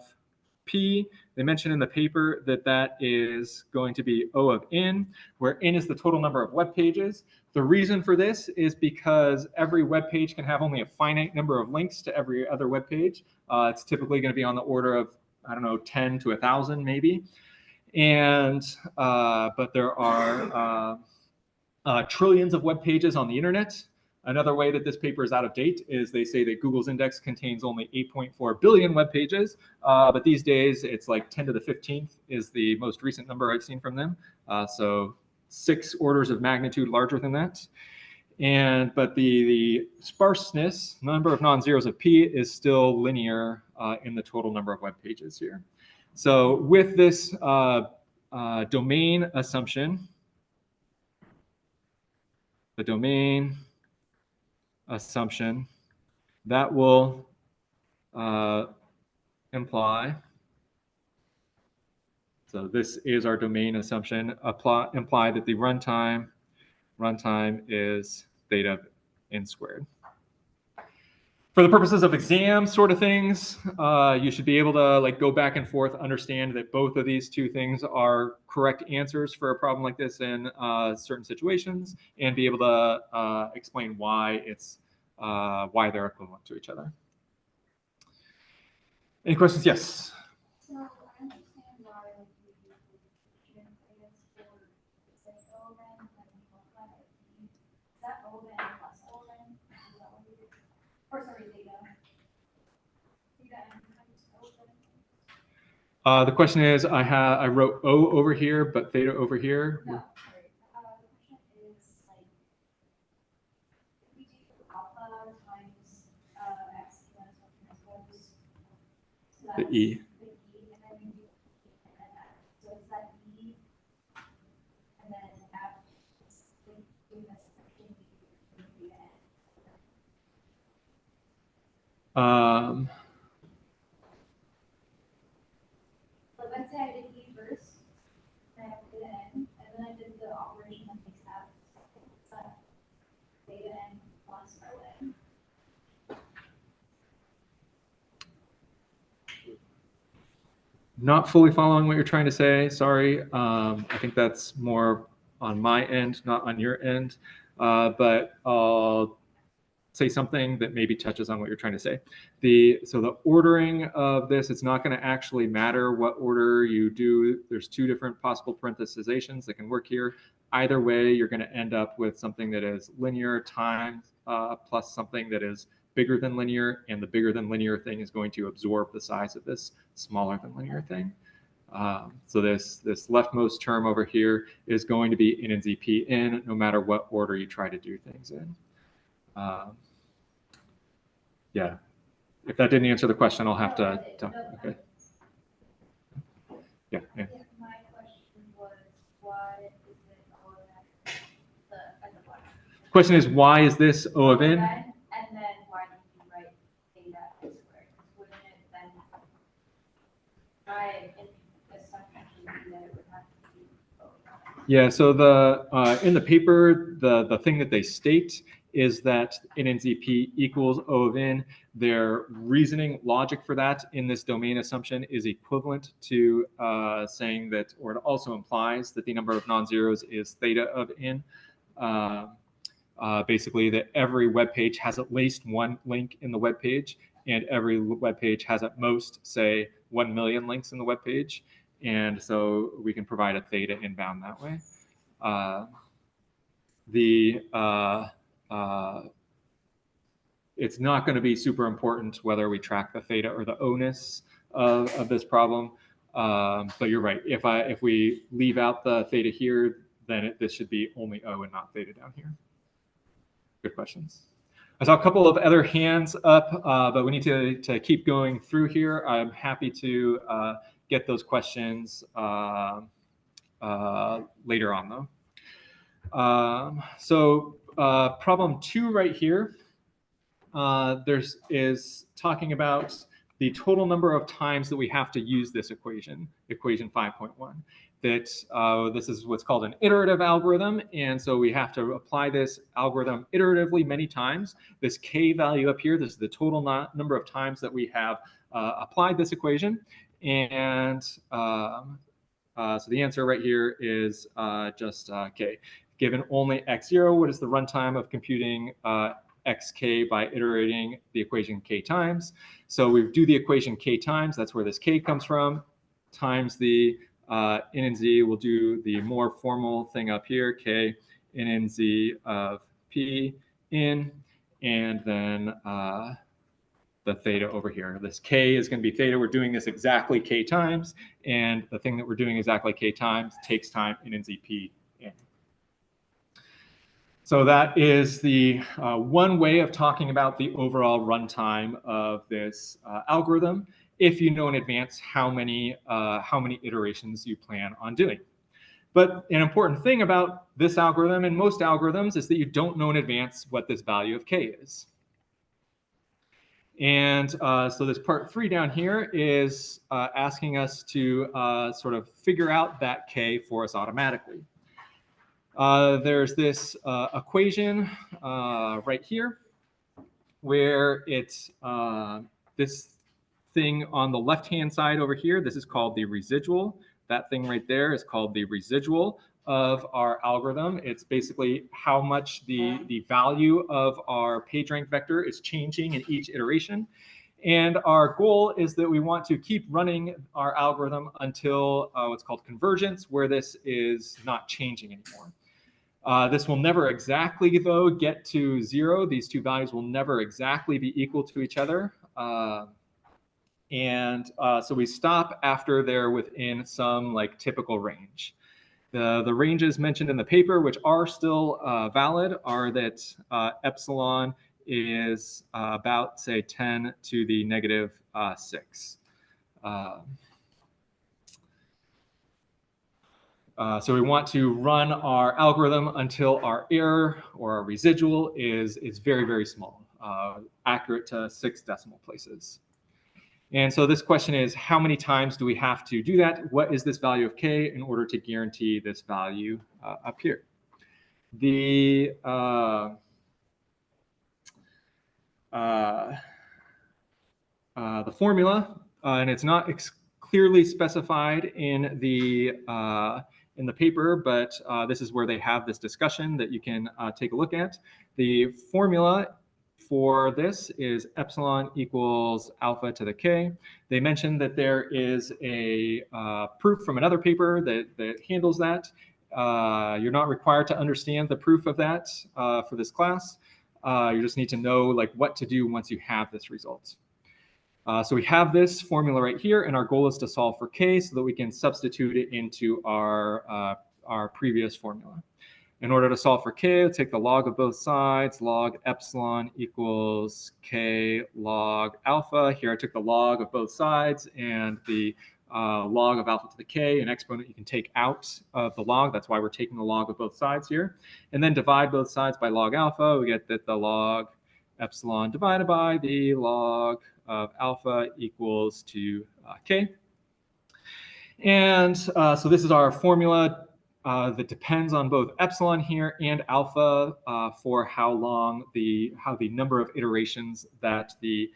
P. They mention in the paper that that is going to be O of n, where n is the total number of web pages. The reason for this is because every web page can have only a finite number of links to every other web page. It's typically going to be on the order of, I don't know, 10 to 1,000 maybe. And but there are trillions of web pages on the internet. Another way that this paper is out of date is they say that Google's index contains only 8.4 billion web pages, but these days it's like 10 to the 15th is the most recent number I've seen from them. So 6 orders of magnitude larger than that. But the sparseness, number of non-zeros of P, is still linear in the total number of web pages here. So with this domain assumption, the domain assumption, that will imply, so this is our domain assumption, imply that the runtime is theta n squared. For the purposes of exam sort of things, you should be able to like go back and forth, understand that both of these two things are correct answers for a problem like this in certain situations, and be able to explain why they're equivalent to each other. Any questions? Yes. So I understand why like you use function data for say O then and then you multiply by P. Is that O then plus O then? Is that what you do? Or sorry, data. Data and times O then? The question is, I wrote O over here, but theta over here. No, sorry. The question is like if we do alpha times x minus 1 transpose. So The that's E. the E, and then we do E and then F. So is that E and then F is doing this function we do So let's say I did E first, and I have theta n, and then I did the operation that makes F. So theta n plus O n. Not fully following what you're trying to say. Sorry. I think that's more on my end, not on your end. But I'll say something that maybe touches on what you're trying to say. So the ordering of this, it's not going to actually matter what order you do. There's 2 different possible parenthesizations that can work here. Either way, you're going to end up with something that is linear times plus something that is bigger than linear, and the bigger than linear thing is going to absorb the size of this smaller than linear thing. So this leftmost term over here is going to be n and zp in, no matter what order you try to do things in. Yeah, if that didn't answer the question, I'll have to. Okay. Yeah. Yeah, my question was why is it O of n and the bottom? Question is, why is this O of n? And then why did you write theta n squared? Wouldn't it then, in this assumption would be that it would have to be O of n? Yeah, so in the paper, the thing that they state is that n and zp equals O of n. Their reasoning logic for that in this domain assumption is equivalent to saying that, or it also implies that the number of non-zeros is theta of n. Basically, that every web page has at least one link in the web page, and every web page has at most, say, 1 million links in the web page. And so we can provide a theta inbound that way. It's not going to be super important whether we track the theta or the onus of this problem. But you're right. If we leave out the theta here, then this should be only O and not theta down here. Good questions. I saw a couple of other hands up, but we need to keep going through here. I'm happy to get those questions later on, though. Problem 2 right here, is talking about the total number of times that we have to use this equation 5.1. That this is what's called an iterative algorithm, and so we have to apply this algorithm iteratively many times. This k value up here, this is the total number of times that we have applied this equation, And so the answer right here is just k. Given only x0, what is the runtime of computing xk by iterating the equation k times? So we do the equation k times, that's where this k comes from, times the n and z. We'll do the more formal thing up here, k n and z of p in, and then the theta over here. This k is going to be theta. We're doing this exactly k times, and the thing that we're doing exactly k times takes time n and z p in. So that is the one way of talking about the overall runtime of this algorithm, if you know in advance how many iterations you plan on doing. But an important thing about this algorithm and most algorithms is that you don't know in advance what this value of k is. And so this part 3 down here is asking us to sort of figure out that k for us automatically. There's this equation right here where it's this thing on the left-hand side over here. This is called the residual. That thing right there is called the residual of our algorithm. It's basically how much the value of our PageRank vector is changing in each iteration. And our goal is that we want to keep running our algorithm until what's called convergence, where this is not changing anymore. This will never exactly, though, get to 0. These two values will never exactly be equal to each other. So we stop after they're within some like typical range. The ranges mentioned in the paper, which are still valid, are that epsilon is about, say, 10 to the negative 6. So we want to run our algorithm until our error or our residual is very, very small, accurate to 6 decimal places. And so this question is, how many times do we have to do that? What is this value of k in order to guarantee this value up here? The formula, and it's not clearly specified in the paper, but this is where they have this discussion that you can take a look at. The formula for this is epsilon equals alpha to the k. They mentioned that there is a proof from another paper that handles that. You're not required to understand the proof of that for this class. You just need to know like what to do once you have this result. So we have this formula right here, and our goal is to solve for k so that we can substitute it into our previous formula. In order to solve for k, we'll take the log of both sides. Log epsilon equals k log alpha. Here I took the log of both sides, and the log of alpha to the k, an exponent you can take out of the log. That's why we're taking the log of both sides here. And then divide both sides by log alpha. We get that the log epsilon divided by the log of alpha equals to k. And so this is our formula that depends on both epsilon here and alpha for how the number of iterations that the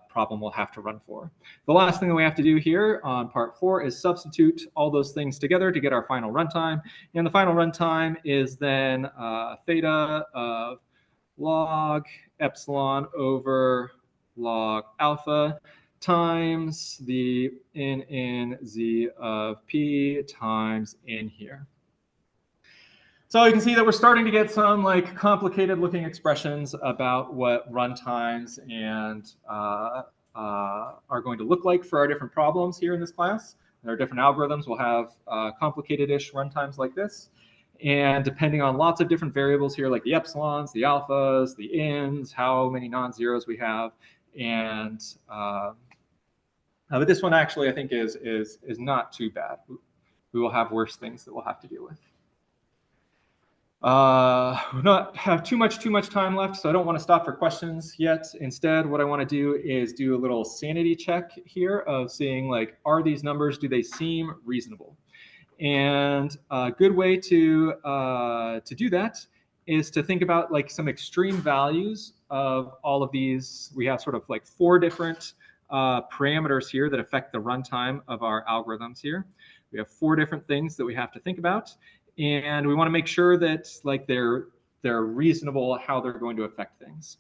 problem will have to run for. The last thing that we have to do here on part 4 is substitute all those things together to get our final runtime. And the final runtime is then theta of log epsilon over log alpha times the n z of p times n here. So you can see that we're starting to get some like complicated looking expressions about what runtimes and are going to look like for our different problems here in this class. Our different algorithms will have complicated-ish runtimes like this. And depending on lots of different variables here, like the epsilons, the alphas, the n's, how many non-zeros we have, and but this one actually I think is not too bad. We will have worse things that we'll have to deal with. We not have too much time left, so I don't want to stop for questions yet. Instead, what I want to do is do a little sanity check here of seeing like, are these numbers, do they seem reasonable? And a good way to do that is to think about like some extreme values of all of these. We have sort of like 4 different parameters here that affect the runtime of our algorithms here. We have 4 different things that we have to think about, and we want to make sure that like they're reasonable how they're going to affect things.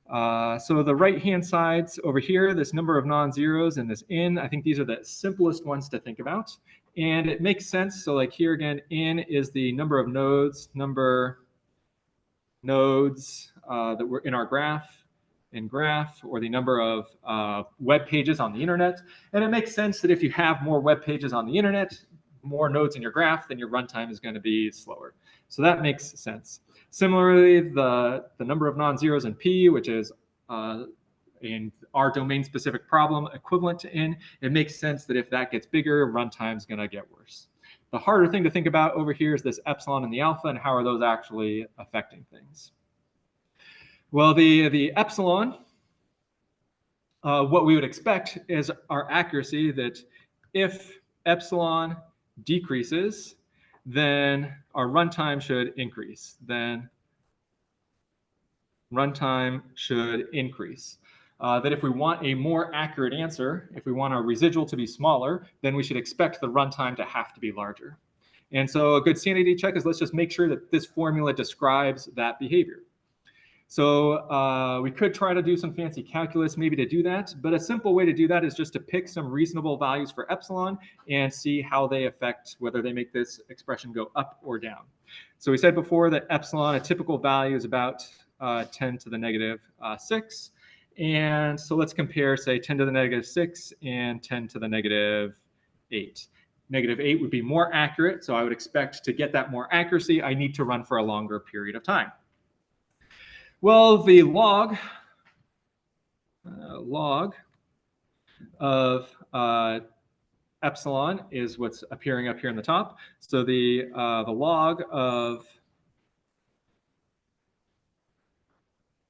So the right-hand sides over here, this number of non-zeros and this in, I think these are the simplest ones to think about. And it makes sense. So like here again, in is the number of nodes that were in our graph, or the number of web pages on the internet. And it makes sense that if you have more web pages on the internet, more nodes in your graph, then your runtime is going to be slower. So that makes sense. Similarly, the number of non-zeros in P, which is in our domain-specific problem equivalent to n, it makes sense that if that gets bigger, runtime is going to get worse. The harder thing to think about over here is this epsilon and the alpha, and how are those actually affecting things? Well, the epsilon, what we would expect is our accuracy that if epsilon decreases, then our runtime should increase. That if we want a more accurate answer, if we want our residual to be smaller, then we should expect the runtime to have to be larger. And so a good sanity check is let's just make sure that this formula describes that behavior. So we could try to do some fancy calculus maybe to do that, but a simple way to do that is just to pick some reasonable values for epsilon and see how they affect whether they make this expression go up or down. So we said before that epsilon, a typical value is about 10 to the negative 6. And so let's compare, say, 10 to the negative 6 and 10 to the negative 8. Negative 8 would be more accurate, so I would expect to get that more accuracy, I need to run for a longer period of time. Well, the log of epsilon is what's appearing up here in the top. So the log of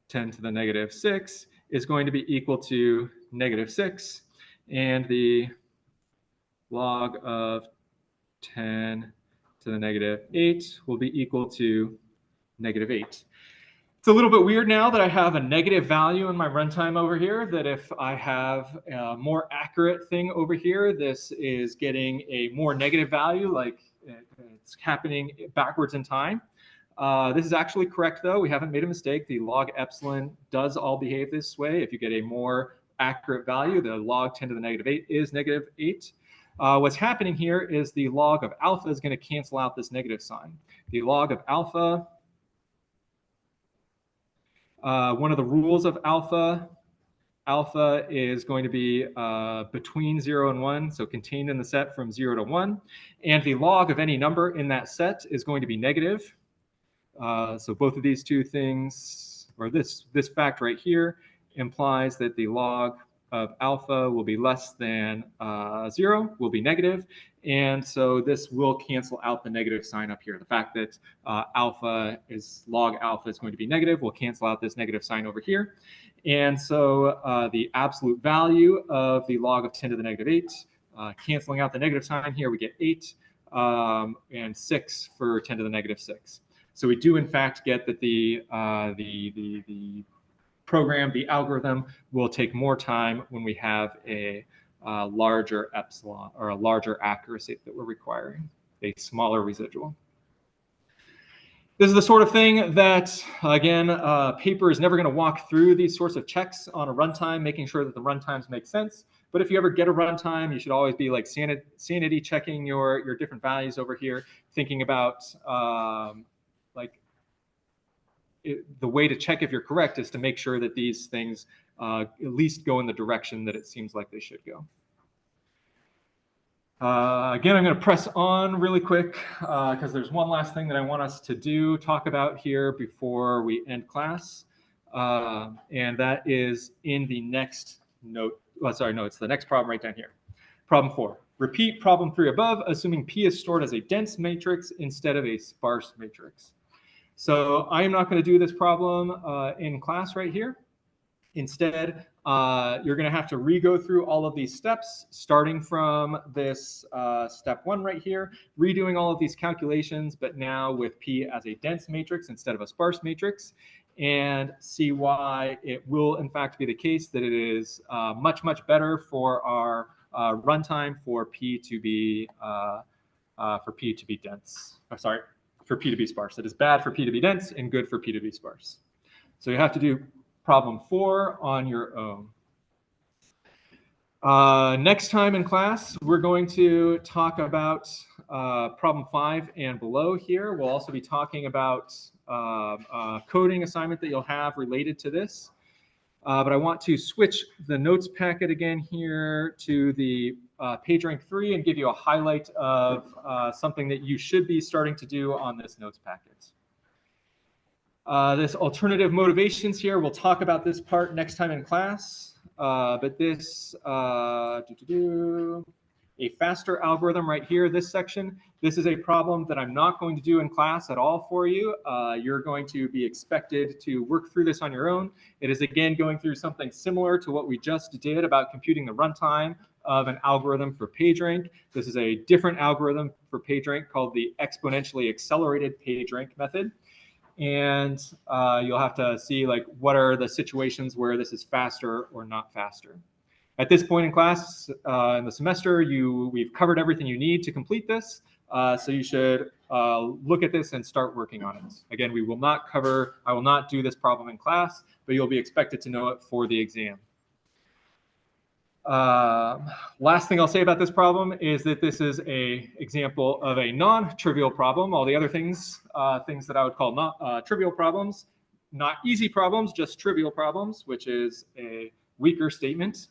10 to the negative 6 is going to be equal to negative 6, and the log of 10 to the negative 8 will be equal to negative 8. It's a little bit weird now that I have a negative value in my runtime over here, that if I have a more accurate thing over here, this is getting a more negative value, like it's happening backwards in time. This is actually correct, though. We haven't made a mistake. The log epsilon does all behave this way. If you get a more accurate value, the log 10 to the negative 8 is negative 8. What's happening here is the log of alpha is going to cancel out this negative sign. The log of alpha, one of the rules of alpha is going to be between 0 and 1, so contained in the set from 0 to 1. And the log of any number in that set is going to be negative. So both of these two things, or this fact right here, implies that the log of alpha will be less than 0, will be negative. And so this will cancel out the negative sign up here. The fact that log alpha is going to be negative will cancel out this negative sign over here. And so the absolute value of the log of 10 to the negative 8, canceling out the negative sign here, we get 8 and 6 for 10 to the negative 6. So we do in fact get that the program, the algorithm, will take more time when we have a larger epsilon, or a larger accuracy that we're requiring, a smaller residual. This is the sort of thing that, again, paper is never going to walk through these sorts of checks on a runtime, making sure that the runtimes make sense. But if you ever get a runtime, you should always be like sanity checking your different values over here, thinking about the way to check if you're correct is to make sure that these things at least go in the direction that it seems like they should go. Again, I'm going to press on really quick because there's one last thing that I want us to talk about here before we end class. And that is in the next note. Well, sorry, no, it's the next problem right down here. Problem 4. Repeat problem 3 above, assuming P is stored as a dense matrix instead of a sparse matrix. So I am not going to do this problem in class right here. Instead, you're going to have to re-go through all of these steps, starting from this step 1 right here, redoing all of these calculations, but now with P as a dense matrix instead of a sparse matrix. and see why it will in fact be the case that it is much, much better for our runtime for P to be dense. Sorry, for P to be sparse. It is bad for P to be dense and good for P to be sparse. So you have to do problem 4 on your own. Next time in class, we're going to talk about problem 5 and below here. We'll also be talking about coding assignment that you'll have related to this. But I want to switch the notes packet again here to the pagerank 3 and give you a highlight of something that you should be starting to do on this notes packet. This alternative motivations here, we'll talk about this part next time in class. But this, a faster algorithm right here, this section, this is a problem that I'm not going to do in class at all for you. You're going to be expected to work through this on your own. It is again going through something similar to what we just did about computing the runtime of an algorithm for pagerank. This is a different algorithm for pagerank called the exponentially accelerated pagerank method. And you'll have to see like what are the situations where this is faster or not faster. At this point in class, in the semester, we've covered everything you need to complete this. So you should look at this and start working on it. Again, I will not do this problem in class, but you'll be expected to know it for the exam. Last thing I'll say about this problem is that this is an example of a non-trivial problem. All the other things that I would call not trivial problems, not easy problems, just trivial problems, which is a weaker statement.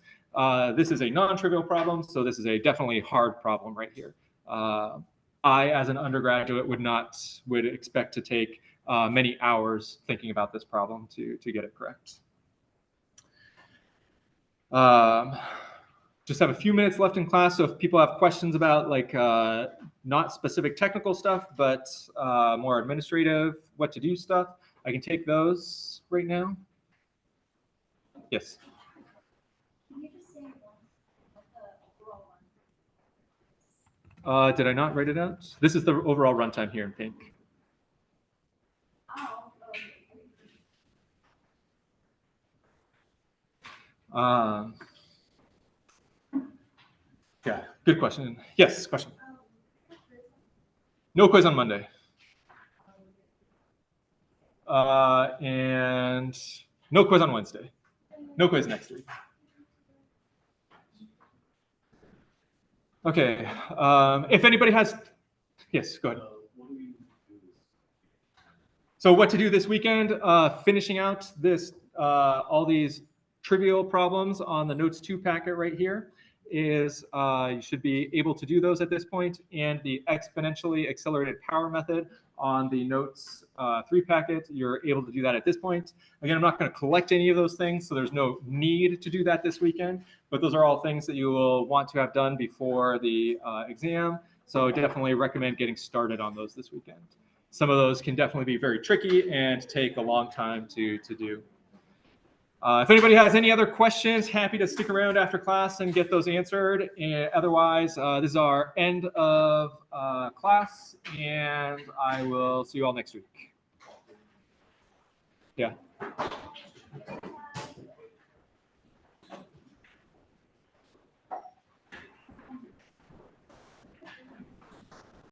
This is a non-trivial problem, so this is a definitely hard problem right here. I, as an undergraduate, would expect to take many hours thinking about this problem to get it correct. Just have a few minutes left in class, so if people have questions about like not specific technical stuff, but more administrative, what to do stuff, I can take those right now. Yes. Can you just say once what the overall one? Did I not write it out? This is the overall runtime here in pink. Oh, Yeah, good question. Yes, question. No quiz on Monday. And no quiz on Wednesday. No quiz next week. Okay. If anybody has, yes, go ahead. So what to do this weekend? Finishing out this all these trivial problems on the Notes 2 packet right here is you should be able to do those at this point, and the exponentially accelerated power method on the Notes 3 packet, you're able to do that at this point. Again, I'm not going to collect any of those things, so there's no need to do that this weekend, but those are all things that you will want to have done before the exam, so definitely recommend getting started on those this weekend. Some of those can definitely be very tricky and take a long time to do. If anybody has any other questions, happy to stick around after class and get those answered. And otherwise, this is our end of class, and I will see you all next week. Yeah.